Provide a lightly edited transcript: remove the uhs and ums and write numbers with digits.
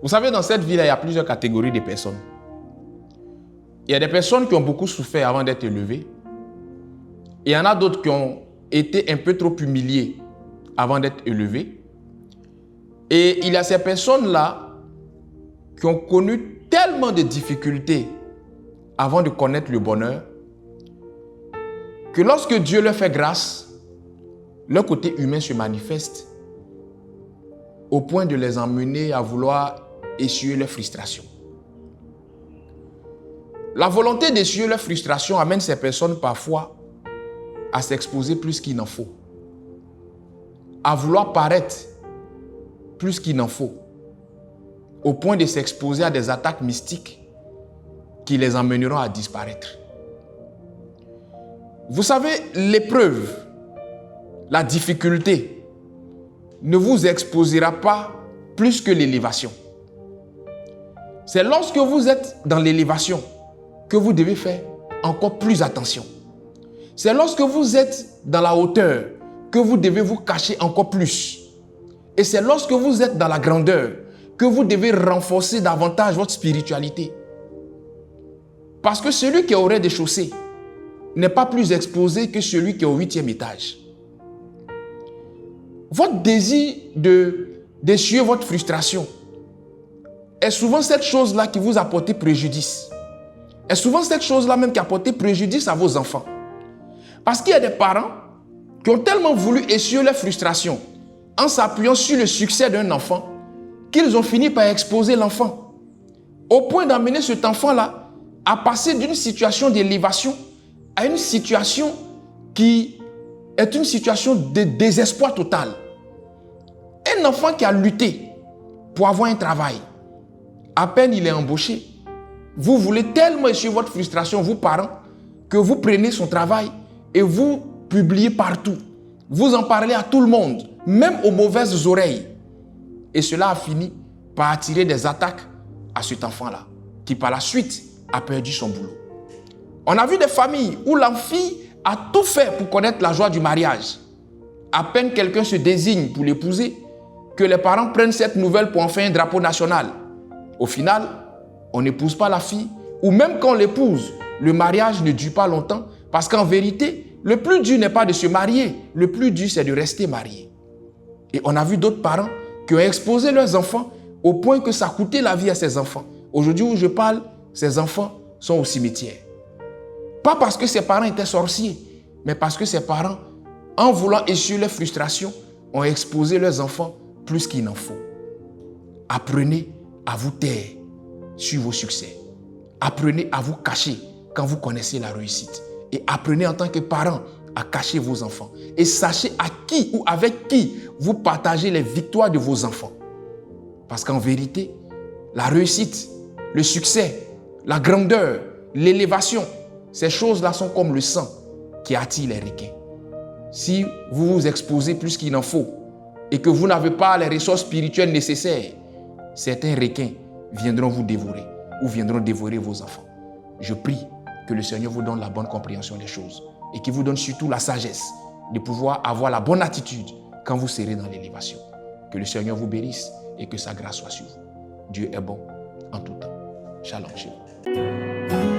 Vous savez, dans cette vie-là, il y a plusieurs catégories de personnes. Il y a des personnes qui ont beaucoup souffert avant d'être élevées. Et il y en a d'autres qui ont été un peu trop humiliées avant d'être élevées. Et il y a ces personnes-là qui ont connu tellement de difficultés avant de connaître le bonheur que lorsque Dieu leur fait grâce, leur côté humain se manifeste au point de les emmener à vouloir essuyer leurs frustrations. La volonté d'essuyer leurs frustrations amène ces personnes parfois à s'exposer plus qu'il n'en faut, à vouloir paraître plus qu'il n'en faut, au point de s'exposer à des attaques mystiques qui les emmèneront à disparaître. Vous savez, l'épreuve, la difficulté ne vous exposera pas plus que l'élévation. C'est lorsque vous êtes dans l'élévation que vous devez faire encore plus attention. C'est lorsque vous êtes dans la hauteur que vous devez vous cacher encore plus. Et c'est lorsque vous êtes dans la grandeur que vous devez renforcer davantage votre spiritualité. Parce que celui qui est au rez-de-chaussée n'est pas plus exposé que celui qui est au 8e étage. Votre désir d'essuyer votre frustration est souvent cette chose-là qui vous a porté préjudice. Est souvent cette chose-là même qui a porté préjudice à vos enfants. Parce qu'il y a des parents qui ont tellement voulu essuyer leur frustration en s'appuyant sur le succès d'un enfant qu'ils ont fini par exposer l'enfant. Au point d'amener cet enfant-là à passer d'une situation d'élévation à une situation qui est une situation de désespoir total. Un enfant qui a lutté pour avoir un travail, à peine il est embauché, vous voulez tellement essuyer votre frustration, vous parents, que vous prenez son travail et vous publiez partout. Vous en parlez à tout le monde, même aux mauvaises oreilles. Et cela a fini par attirer des attaques à cet enfant-là, qui par la suite a perdu son boulot. On a vu des familles où la fille a tout fait pour connaître la joie du mariage. À peine quelqu'un se désigne pour l'épouser, que les parents prennent cette nouvelle pour en faire un drapeau national. Au final, on n'épouse pas la fille, ou même quand on l'épouse, le mariage ne dure pas longtemps, parce qu'en vérité, le plus dur n'est pas de se marier, le plus dur c'est de rester marié. Et on a vu d'autres parents qui ont exposé leurs enfants au point que ça coûtait la vie à ces enfants. Aujourd'hui où je parle, ces enfants sont au cimetière. Pas parce que ses parents étaient sorciers, mais parce que ses parents, en voulant essuyer leurs frustrations, ont exposé leurs enfants plus qu'il n'en faut. Apprenez à vous taire sur vos succès. Apprenez à vous cacher quand vous connaissez la réussite. Et apprenez en tant que parent à cacher vos enfants. Et sachez à qui ou avec qui vous partagez les victoires de vos enfants. Parce qu'en vérité, la réussite, le succès, la grandeur, l'élévation, ces choses-là sont comme le sang qui attire les requins. Si vous vous exposez plus qu'il n'en faut et que vous n'avez pas les ressources spirituelles nécessaires, certains requins viendront vous dévorer ou viendront dévorer vos enfants. Je prie que le Seigneur vous donne la bonne compréhension des choses et qu'il vous donne surtout la sagesse de pouvoir avoir la bonne attitude quand vous serez dans l'élévation. Que le Seigneur vous bénisse et que sa grâce soit sur vous. Dieu est bon en tout temps. Shalom chez vous.